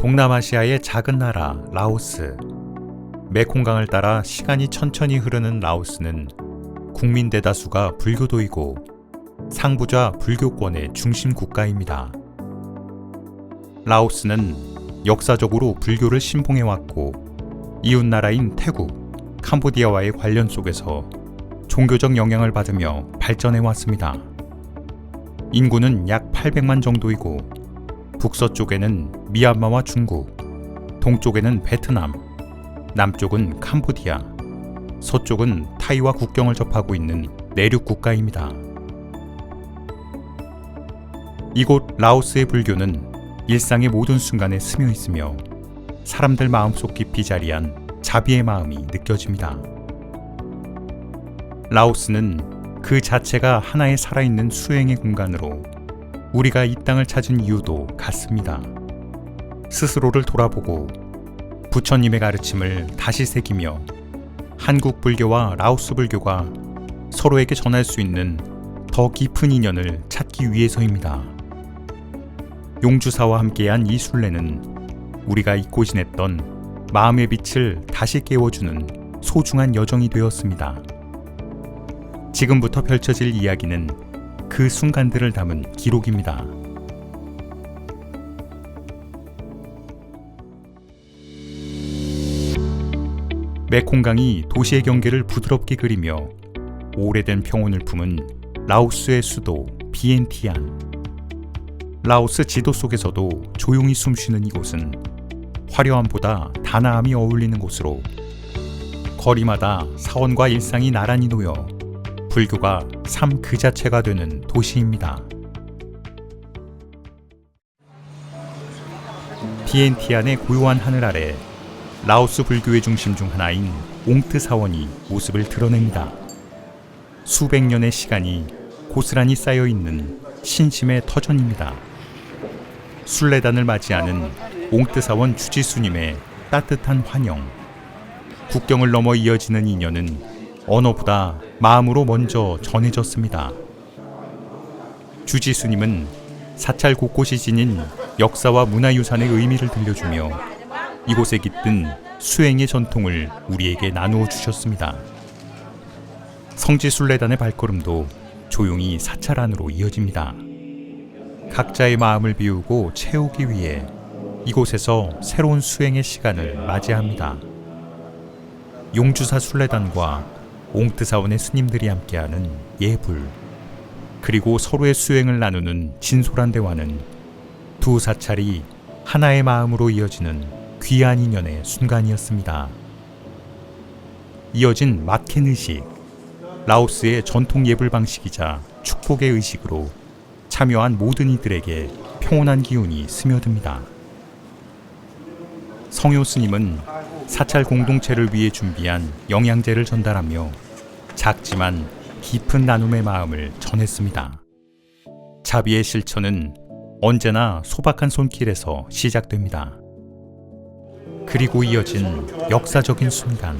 동남아시아의 작은 나라 라오스. 메콩강을 따라 시간이 천천히 흐르는 라오스는 국민 대다수가 불교도이고 상부좌 불교권의 중심 국가입니다. 라오스는 역사적으로 불교를 신봉해왔고 이웃나라인 태국, 캄보디아와의 관련 속에서 종교적 영향을 받으며 발전해왔습니다. 인구는 약 800만 정도이고 북서쪽에는 미얀마와 중국, 동쪽에는 베트남, 남쪽은 캄보디아, 서쪽은 타이와 국경을 접하고 있는 내륙 국가입니다. 이곳 라오스의 불교는 일상의 모든 순간에 스며 있으며 사람들 마음속 깊이 자리한 자비의 마음이 느껴집니다. 라오스는 그 자체가 하나의 살아있는 수행의 공간으로 우리가 이 땅을 찾은 이유도 같습니다. 스스로를 돌아보고 부처님의 가르침을 다시 새기며 한국 불교와 라오스 불교가 서로에게 전할 수 있는 더 깊은 인연을 찾기 위해서입니다. 용주사와 함께한 이 순례는 우리가 잊고 지냈던 마음의 빛을 다시 깨워주는 소중한 여정이 되었습니다. 지금부터 펼쳐질 이야기는 그 순간들을 담은 기록입니다. 메콩강이 도시의 경계를 부드럽게 그리며 오래된 평온을 품은 라오스의 수도 비엔티안. 라오스 지도 속에서도 조용히 숨쉬는 이곳은 화려함보다 단아함이 어울리는 곳으로 거리마다 사원과 일상이 나란히 놓여 불교가 삶 그 자체가 되는 도시입니다. 비엔티안의 고요한 하늘 아래 라오스 불교의 중심 중 하나인 옹트 사원이 모습을 드러냅니다. 수백 년의 시간이 고스란히 쌓여있는 신심의 터전입니다. 순례단을 맞이하는 옹트 사원 주지스님의 따뜻한 환영. 국경을 넘어 이어지는 인연은 언어보다 마음으로 먼저 전해졌습니다. 주지스님은 사찰 곳곳이 지닌 역사와 문화유산의 의미를 들려주며 이곳에 깃든 수행의 전통을 우리에게 나누어 주셨습니다. 성지순례단의 발걸음도 조용히 사찰 안으로 이어집니다. 각자의 마음을 비우고 채우기 위해 이곳에서 새로운 수행의 시간을 맞이합니다. 용주사 순례단과 옹트사원의 스님들이 함께하는 예불, 그리고 서로의 수행을 나누는 진솔한 대화는 두 사찰이 하나의 마음으로 이어지는 귀한 인연의 순간이었습니다. 이어진 마켄 의식, 라오스의 전통 예불 방식이자 축복의 의식으로 참여한 모든 이들에게 평온한 기운이 스며듭니다. 성효 스님은 사찰 공동체를 위해 준비한 영양제를 전달하며 작지만 깊은 나눔의 마음을 전했습니다. 자비의 실천은 언제나 소박한 손길에서 시작됩니다. 그리고 이어진 역사적인 순간,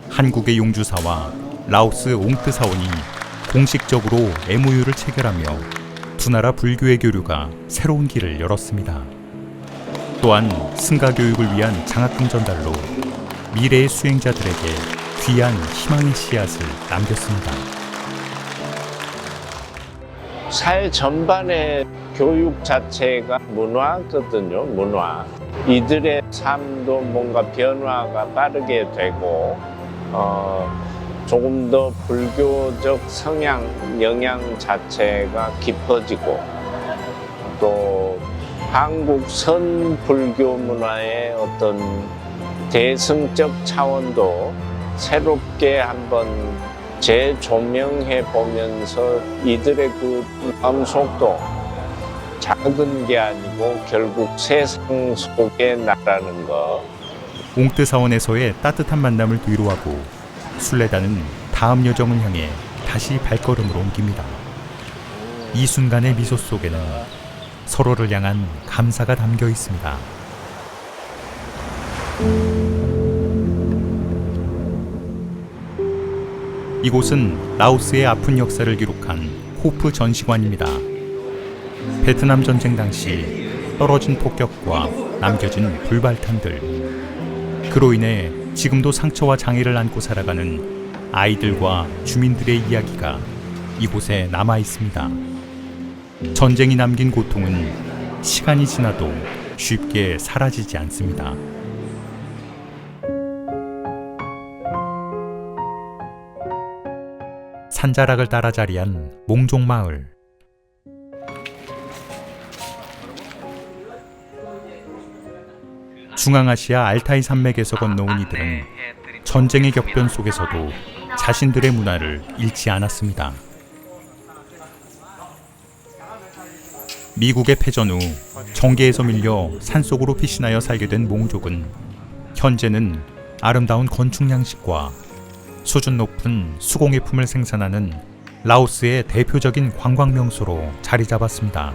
한국의 용주사와 라오스 옹트 사원이 공식적으로 MOU를 체결하며 두 나라 불교의 교류가 새로운 길을 열었습니다. 또한 승가 교육을 위한 장학금 전달로 미래의 수행자들에게 귀한 희망의 씨앗을 남겼습니다. 사회 전반의 교육 자체가 문화거든요. 문화. 이들의 삶도 뭔가 변화가 빠르게 되고 조금 더 불교적 성향, 영향 자체가 깊어지고 또 한국 선불교 문화의 어떤 대승적 차원도 새롭게 한번 재조명해 보면서 이들의 그 마음속도 작은 게 아니고 결국 세상 속에 나라는 것. 옹트 사원에서의 따뜻한 만남을 뒤로하고 순례단은 다음 여정을 향해 다시 발걸음을 옮깁니다. 이 순간의 미소 속에는 서로를 향한 감사가 담겨 있습니다. 이곳은 라오스의 아픈 역사를 기록한 호프 전시관입니다. 베트남 전쟁 당시 떨어진 폭격과 남겨진 불발탄들. 그로 인해 지금도 상처와 장애를 안고 살아가는 아이들과 주민들의 이야기가 이곳에 남아 있습니다. 전쟁이 남긴 고통은 시간이 지나도 쉽게 사라지지 않습니다. 산자락을 따라 자리한 몽종마을. 중앙아시아 알타이 산맥에서 건너온 이들은 전쟁의 격변 속에서도 자신들의 문화를 잃지 않았습니다. 미국의 패전 후 정계에서 밀려 산속으로 피신하여 살게 된 몽족은 현재는 아름다운 건축 양식과 수준 높은 수공예품을 생산하는 라오스의 대표적인 관광 명소로 자리 잡았습니다.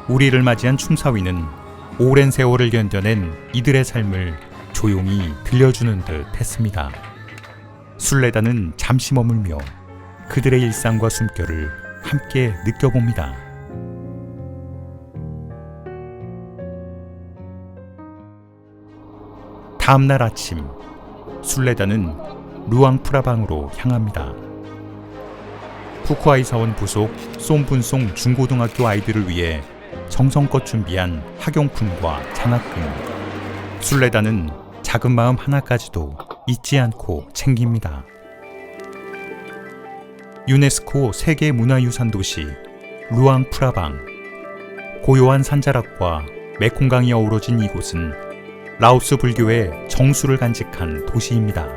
우리를 맞이한 춤사위는 오랜 세월을 견뎌낸 이들의 삶을 조용히 들려주는 듯 했습니다. 순례단은 잠시 머물며 그들의 일상과 숨결을 함께 느껴봅니다. 다음날 아침, 순례단은 루앙프라방으로 향합니다. 푸쿠아이 사원 부속 쏨분송 중고등학교 아이들을 위해 정성껏 준비한 학용품과 장학금. 순례단은 작은 마음 하나까지도 잊지 않고 챙깁니다. 유네스코 세계문화유산 도시 루앙프라방. 고요한 산자락과 메콩강이 어우러진 이곳은 라오스 불교의 정수를 간직한 도시입니다.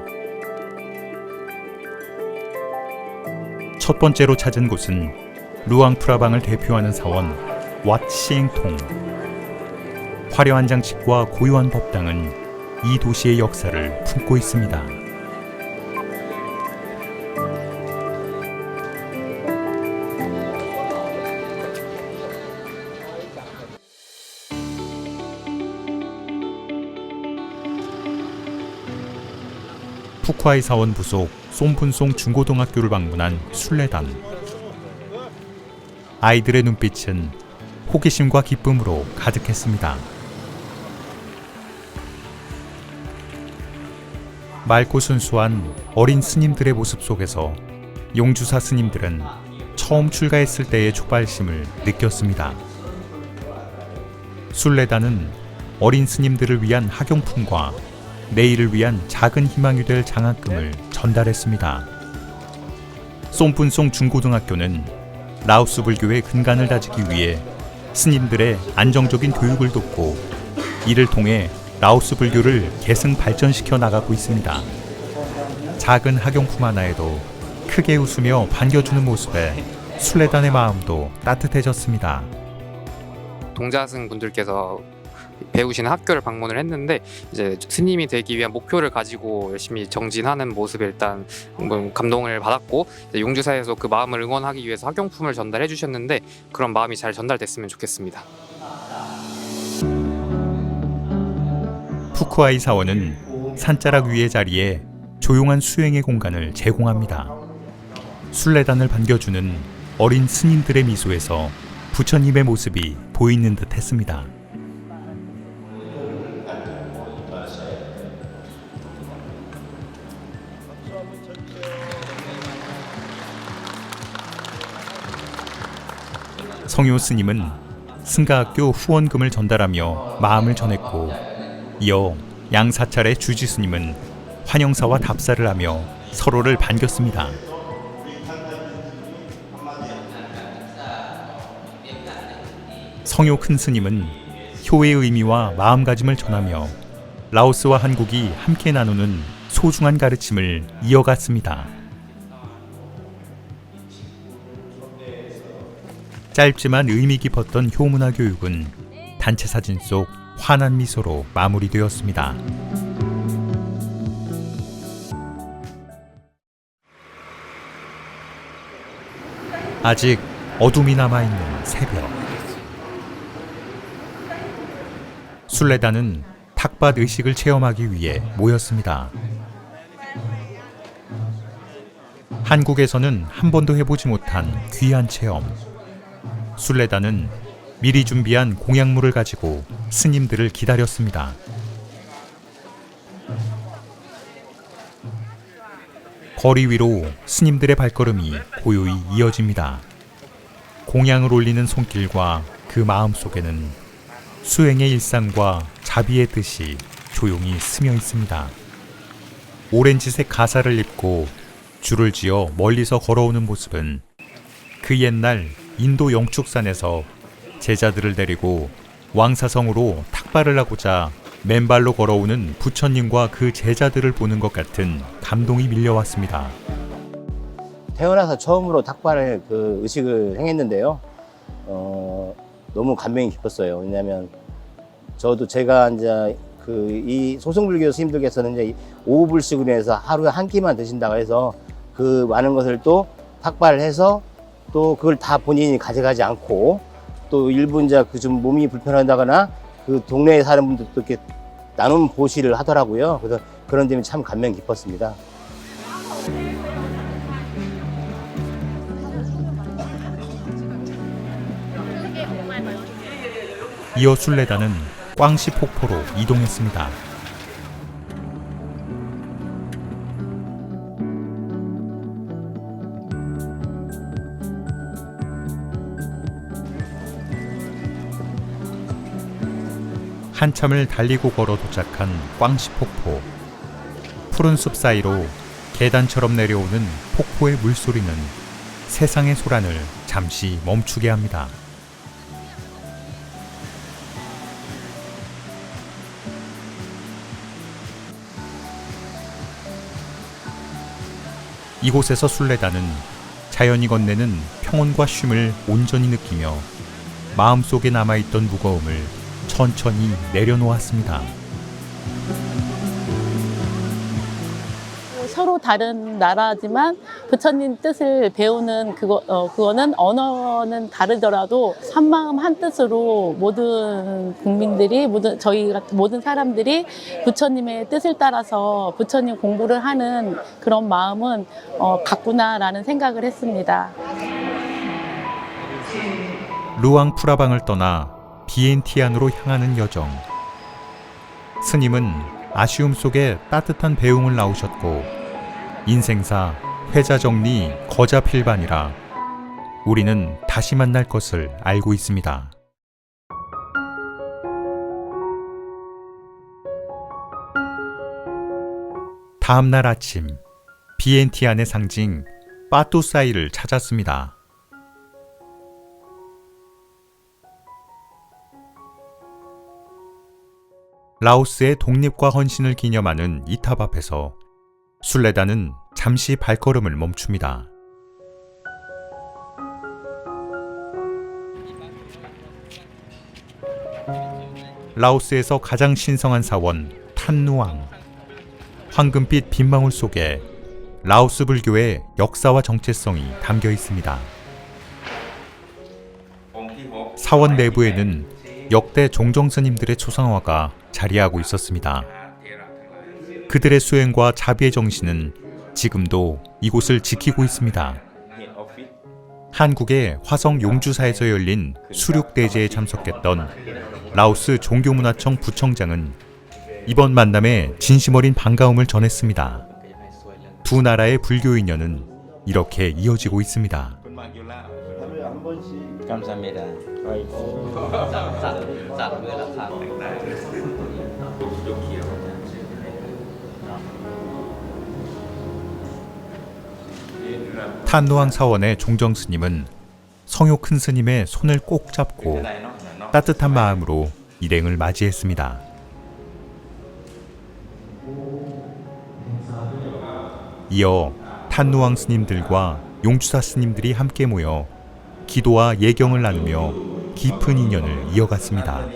첫 번째로 찾은 곳은 루앙프라방을 대표하는 사원 왓 시eng통. 화려한 장식과 고요한 법당은 이 도시의 역사를 품고 있습니다. 푸쿠아이 사원 부속 쏨분송 중고등학교를 방문한 순례단. 아이들의 눈빛은 호기심과 기쁨으로 가득했습니다. 맑고 순수한 어린 스님들의 모습 속에서 용주사 스님들은 처음 출가했을 때의 촉발심을 느꼈습니다. 순례단은 어린 스님들을 위한 학용품과 내일을 위한 작은 희망이 될 장학금을 전달했습니다. 쏨분송 중고등학교는 라오스 불교의 근간을 다지기 위해 스님들의 안정적인 교육을 돕고 이를 통해 라오스 불교를 계승 발전시켜 나가고 있습니다. 작은 학용품 하나에도 크게 웃으며 반겨주는 모습에 순례단의 마음도 따뜻해졌습니다. 동자승 분들께서 배우시는 학교를 방문을 했는데 이제 스님이 되기 위한 목표를 가지고 열심히 정진하는 모습에 일단 감동을 받았고, 이제 용주사에서 그 마음을 응원하기 위해서 학용품을 전달해 주셨는데 그런 마음이 잘 전달됐으면 좋겠습니다. 푸쿠아이 사원은 산자락 위의 자리에 조용한 수행의 공간을 제공합니다. 순례단을 반겨주는 어린 스님들의 미소에서 부처님의 모습이 보이는 듯 했습니다. 성효 스님은 승가학교 후원금을 전달하며 마음을 전했고, 이어 양사찰의 주지 스님은 환영사와 답사를 하며 서로를 반겼습니다. 성효 큰 스님은 효의 의미와 마음가짐을 전하며 라오스와 한국이 함께 나누는 소중한 가르침을 이어갔습니다. 짧지만 의미 깊었던 효문화 교육은 단체 사진 속 환한 미소로 마무리되었습니다. 아직 어둠이 남아있는 새벽. 순례단은 탁밭 의식을 체험하기 위해 모였습니다. 한국에서는 한 번도 해보지 못한 귀한 체험. 순례단은 미리 준비한 공약물을 가지고 스님들을 기다렸습니다. 거리 위로 스님들의 발걸음이 고요히 이어집니다. 공양을 올리는 손길과 그 마음 속에는 수행의 일상과 자비의 뜻이 조용히 스며 있습니다. 오렌지색 가사를 입고 줄을 지어 멀리서 걸어오는 모습은 그 옛날 인도 영축산에서 제자들을 데리고 왕사성으로 탁발을 하고자 맨발로 걸어오는 부처님과 그 제자들을 보는 것 같은 감동이 밀려왔습니다. 태어나서 처음으로 탁발을 의식을 행했는데요. 너무 감명이 깊었어요. 왜냐하면 제가 이제 이 소승불교 스님들께서는 이제 오불식으로 해서 하루에 한 끼만 드신다고 해서 그 많은 것을 또 탁발을 해서 또 그걸 다 본인이 가져가지 않고 또 일부 이제 좀 몸이 불편하다거나 그 동네에 사는 분들도 이렇게 나눔 보시를 하더라고요. 그래서 그런 점이 참 감명 깊었습니다. 이어 순례단은 꽝시 폭포로 이동했습니다. 한참을 달리고 걸어 도착한 꽝시 폭포. 푸른 숲 사이로 계단처럼 내려오는 폭포의 물소리는 세상의 소란을 잠시 멈추게 합니다. 이곳에서 순례단은 자연이 건네는 평온과 쉼을 온전히 느끼며 마음속에 남아있던 무거움을 천천히 내려놓았습니다. 서로 다른 나라지만 부처님 뜻을 배우는 그거는 언어는 다르더라도 한 마음 한 뜻으로 모든 국민들이 모든 사람들이 부처님의 뜻을 따라서 부처님 공부를 하는 그런 마음은 같구나라는 생각을 했습니다. 루앙 프라방을 떠나 비엔티안으로 향하는 여정. 스님은 아쉬움 속에 따뜻한 배움을 나오셨고 인생사 회자정리 거자필반이라 우리는 다시 만날 것을 알고 있습니다. 다음 날 아침 비엔티안의 상징 빠뚜사이를 찾았습니다. 라오스의 독립과 헌신을 기념하는 이 탑 앞에서 순례단은 잠시 발걸음을 멈춥니다. 라오스에서 가장 신성한 사원 탄누앙. 황금빛 빗방울 속에 라오스 불교의 역사와 정체성이 담겨 있습니다. 사원 내부에는 역대 종정 스님들의 초상화가 자리하고 있었습니다. 그들의 수행과 자비의 정신은 지금도 이곳을 지키고 있습니다. 한국의 화성 용주사에서 열린 수륙대제에 참석했던 라오스 종교문화청 부청장은 이번 만남에 진심 어린 반가움을 전했습니다. 두 나라의 불교 인연은 이렇게 이어지고 있습니다. 감사합니다. 탄누앙 사원의 종정 스님은 성효 큰 스님의 손을 꼭 잡고 따뜻한 마음으로 일행을 맞이했습니다. 이어 탄누앙 스님들과 용주사 스님들이 함께 모여 기도와 예경을 나누며 깊은 인연을 이어갔습니다.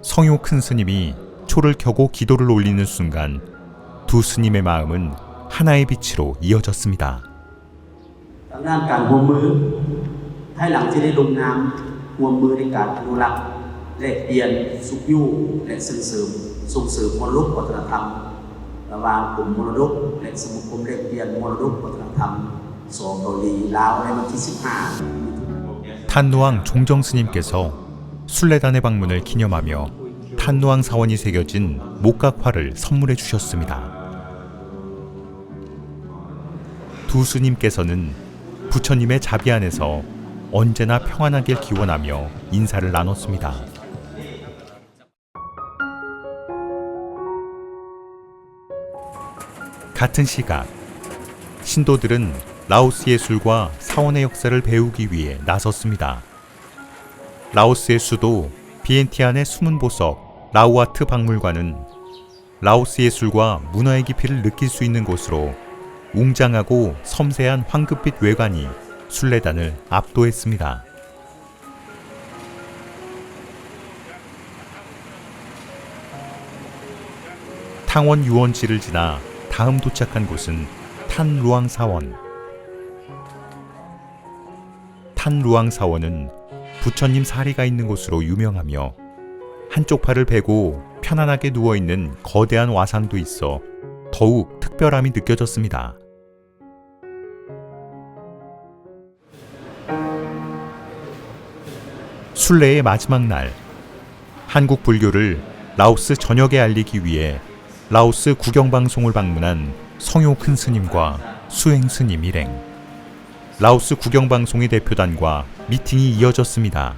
성효 큰 스님이 초를 켜고 기도를 올리는 순간 두 스님의 마음은 하나의 빛으로 이어졌습니다. ด้านการร่วมมือภายหลังที่ได้ลงนามร่วมมือในการอนุรักษ์ แลกเปลี่ยนสุขอยู่และส่งเสริมมรดกวัฒนธรรมระหว่างกลุ่มมรดกและสมาคมแลกเปลี่ยนมรดกวัฒนธรรมสองเกาหลีลาวในวันที่ 15 탄루왕 종정 스님께서 순례단의 방문을 기념하며 탄루왕 사원이 새겨진 목각화를 선물해 주셨습니다. 두 스님께서는 부처님의 자비 안에서 언제나 평안하길 기원하며 인사를 나눴습니다. 같은 시각, 신도들은 라오스 예술과 사원의 역사를 배우기 위해 나섰습니다. 라오스의 수도 비엔티안의 숨은 보석 라오아트 박물관은 라오스 예술과 문화의 깊이를 느낄 수 있는 곳으로 웅장하고 섬세한 황금빛 외관이 순례단을 압도했습니다. 탕원 유원지를 지나 다음 도착한 곳은 탄루왕 사원. 탄루왕 사원은 부처님 사리가 있는 곳으로 유명하며 한쪽 팔을 베고 편안하게 누워있는 거대한 와상도 있어 더욱 특별함이 느껴졌습니다. 순례의 마지막 날, 한국 불교를 라오스 전역에 알리기 위해 라오스 구경방송을 방문한 성효 큰 스님과 수행 스님 일행. 라오스 구경방송의 대표단과 미팅이 이어졌습니다.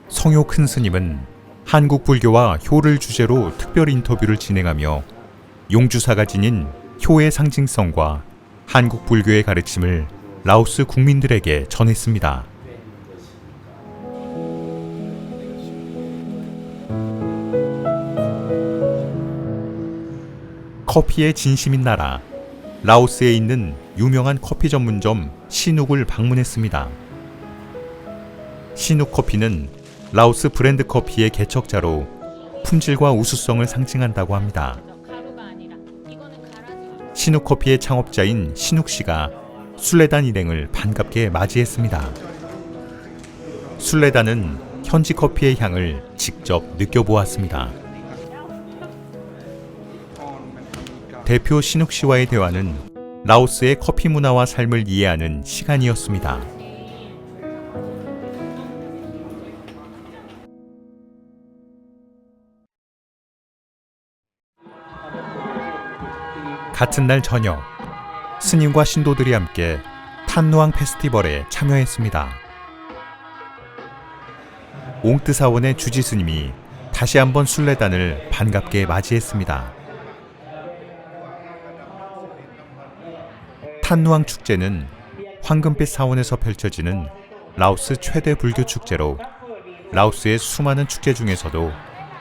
성효 큰 스님은 한국 불교와 효를 주제로 특별 인터뷰를 진행하며 용주사가 지닌 효의 상징성과 한국 불교의 가르침을 라오스 국민들에게 전했습니다. 커피의 진심인 나라, 라오스에 있는 유명한 커피 전문점 시눅을 방문했습니다. 시눅 커피는 라오스 브랜드 커피의 개척자로 품질과 우수성을 상징한다고 합니다. 시눅 커피의 창업자인 시눅 씨가 순례단 일행을 반갑게 맞이했습니다. 순례단은 현지 커피의 향을 직접 느껴보았습니다. 대표 시눅 씨와의 대화는 라오스의 커피 문화와 삶을 이해하는 시간이었습니다. 같은 날 저녁, 스님과 신도들이 함께 탄루왕 페스티벌에 참여했습니다. 옹뜨 사원의 주지 스님이 다시 한번 순례단을 반갑게 맞이했습니다. 탄루왕 축제는 황금빛 사원에서 펼쳐지는 라오스 최대 불교 축제로 라오스의 수많은 축제 중에서도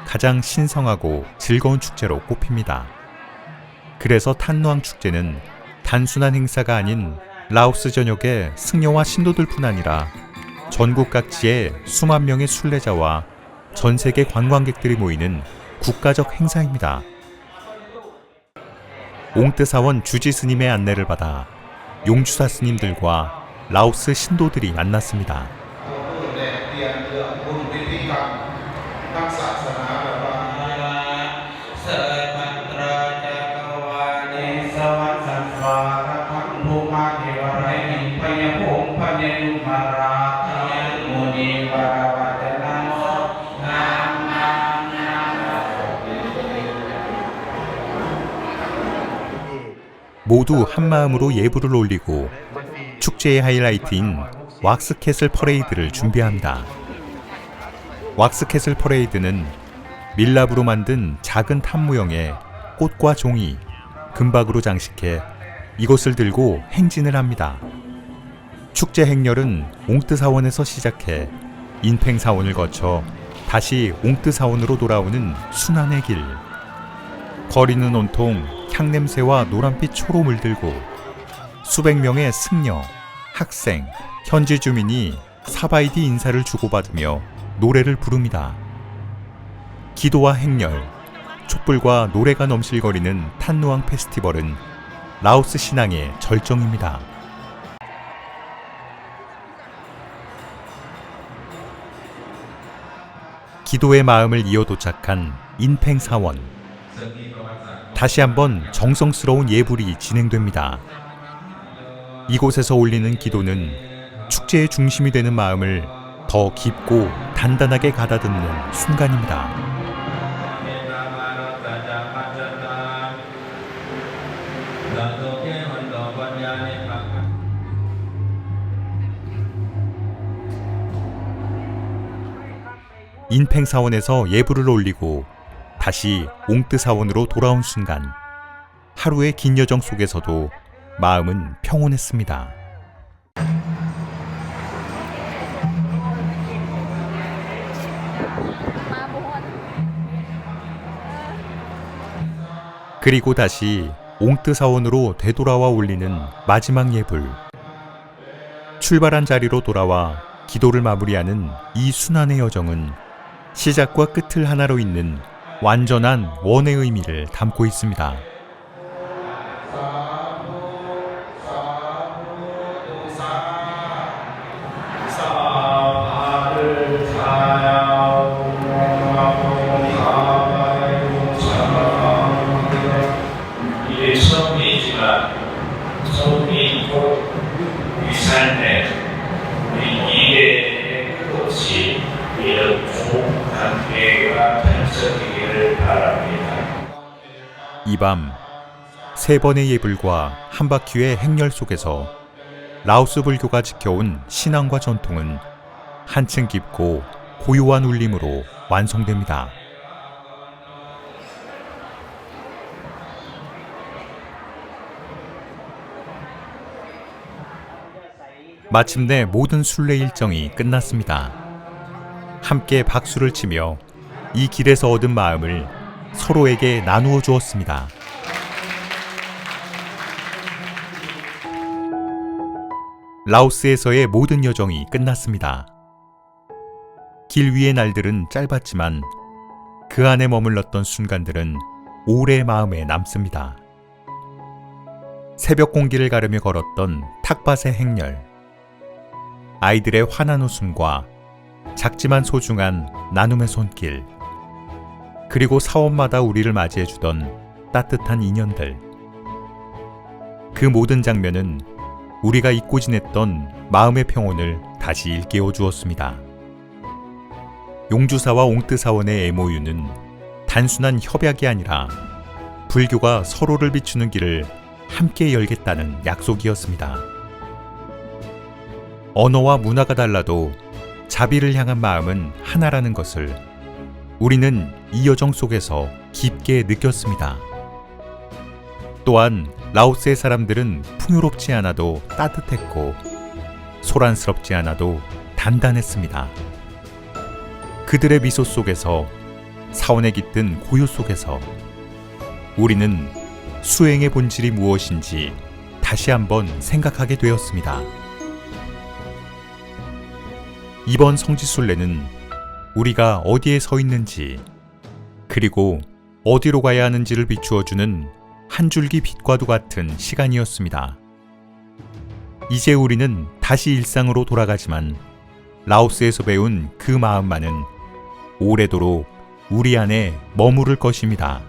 가장 신성하고 즐거운 축제로 꼽힙니다. 그래서 탄루왕 축제는 단순한 행사가 아닌 라오스 전역의 승려와 신도들뿐 아니라 전국 각지의 수만 명의 순례자와 전 세계 관광객들이 모이는 국가적 행사입니다. 옹뜨 사원 주지 스님의 안내를 받아 용주사 스님들과 라오스 신도들이 만났습니다. 모두 한마음으로 예불을 올리고 축제의 하이라이트인 왁스캐슬 퍼레이드를 준비합니다. 왁스캐슬 퍼레이드는 밀랍으로 만든 작은 탑 모형에 꽃과 종이, 금박으로 장식해 이것을 들고 행진을 합니다. 축제 행렬은 옹뜨 사원에서 시작해 인팽 사원을 거쳐 다시 옹뜨 사원으로 돌아오는 순환의 길. 거리는 온통 향냄새와 노란빛 초로 물들고 수백 명의 승려, 학생, 현지 주민이 사바이디 인사를 주고받으며 노래를 부릅니다. 기도와 행렬, 촛불과 노래가 넘실거리는 탄누앙 페스티벌은 라오스 신앙의 절정입니다. 기도의 마음을 이어 도착한 인팽 사원. 다시 한번 정성스러운 예불이 진행됩니다. 이곳에서 올리는 기도는 축제의 중심이 되는 마음을 더 깊고 단단하게 가다듬는 순간입니다. 인팽 사원에서 예불을 올리고 다시 옹뜨 사원으로 돌아온 순간, 하루의 긴 여정 속에서도 마음은 평온했습니다. 그리고 다시 옹뜨 사원으로 되돌아와 올리는 마지막 예불. 출발한 자리로 돌아와 기도를 마무리하는 이 순환의 여정은 시작과 끝을 하나로 잇는 완전한 원의 의미를 담고 있습니다. 이게 처음이지만 처음이고 우리 삶에 우리 미래의 끝없이 이런 좋은 관계가 펼쳐지기를 바랍니다. 이 밤 세 번의 예불과 한 바퀴의 행렬 속에서 라오스 불교가 지켜온 신앙과 전통은 한층 깊고 고요한 울림으로 완성됩니다. 마침내 모든 순례 일정이 끝났습니다. 함께 박수를 치며 이 길에서 얻은 마음을 서로에게 나누어 주었습니다. 라오스에서의 모든 여정이 끝났습니다. 길 위의 날들은 짧았지만 그 안에 머물렀던 순간들은 오래 마음에 남습니다. 새벽 공기를 가르며 걸었던 탁밭의 행렬, 아이들의 환한 웃음과 작지만 소중한 나눔의 손길, 그리고 사원마다 우리를 맞이해주던 따뜻한 인연들. 그 모든 장면은 우리가 잊고 지냈던 마음의 평온을 다시 일깨워 주었습니다. 용주사와 옹뜨사원의 MOU는 단순한 협약이 아니라 불교가 서로를 비추는 길을 함께 열겠다는 약속이었습니다. 언어와 문화가 달라도 자비를 향한 마음은 하나라는 것을 우리는 이 여정 속에서 깊게 느꼈습니다. 또한 라오스의 사람들은 풍요롭지 않아도 따뜻했고 소란스럽지 않아도 단단했습니다. 그들의 미소 속에서, 사원에 깃든 고요 속에서 우리는 수행의 본질이 무엇인지 다시 한번 생각하게 되었습니다. 이번 성지순례는 우리가 어디에 서 있는지, 그리고 어디로 가야 하는지를 비추어주는 한 줄기 빛과도 같은 시간이었습니다. 이제 우리는 다시 일상으로 돌아가지만 라오스에서 배운 그 마음만은 오래도록 우리 안에 머무를 것입니다.